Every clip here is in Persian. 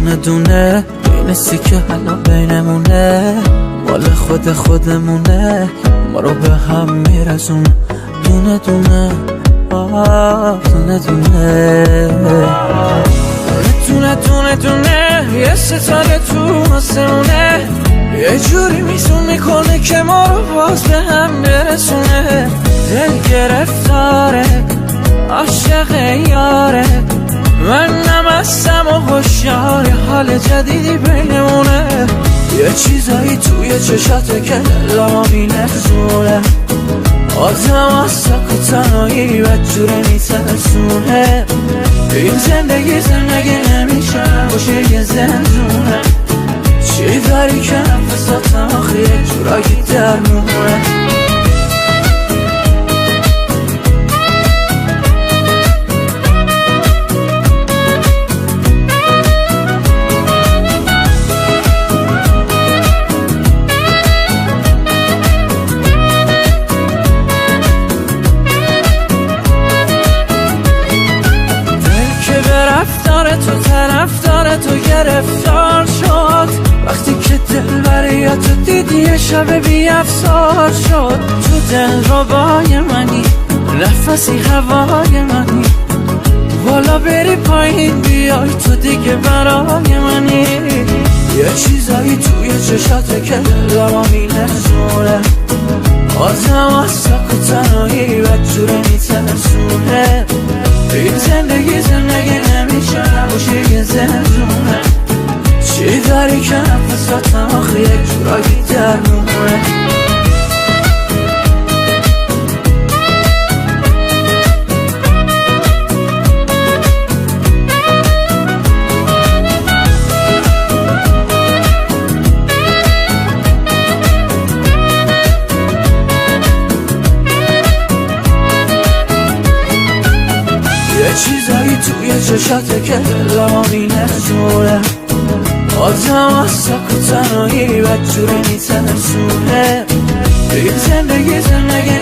دونه دونه بینستی که حالا بینمونه مال خودمونه ما رو به هم میرسون دونه دونه دونه دونه دونه دونه یه ستاره تو آسمونه یه جوری میزون میکنه که ما رو باز به هم برسونه دل گرفتاره عاشق یاره من نمستم و هوشیار حال جدیدی بینمونه یه چیزایی توی چشاته که دلما میلرزونه آدم از سک و تنهایی بدجوره میترسونه این زندگی نمیشه باشه یه زندونه چی داری که نفساتم آخه یه جورایی درمونه تو طرفدار تو گرفتار شد وقتی که دل برای تو دیدی یه شب بی افسار شد تو دل ربای منی نفسی هوای منی بالا بری پایین بیای تو دیگه برای منی یه چیزایی توی چشاته که دلما میلرزونه آدم از سک و تنهایی بدجوره میترسونه این زندگی نمیشه نباشه یه زندونه چی داری که نفساتم آخه یک جورایی درمونه چیزایی توی چشاته که دلما میلرزونه آدم از سک و تنهایی بدجوره میترسونه این زندگی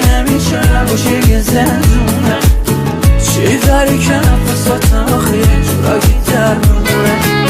نمیشه نباشه یه زندونه چی داری که نفساتم آخه یه جورایی درمونه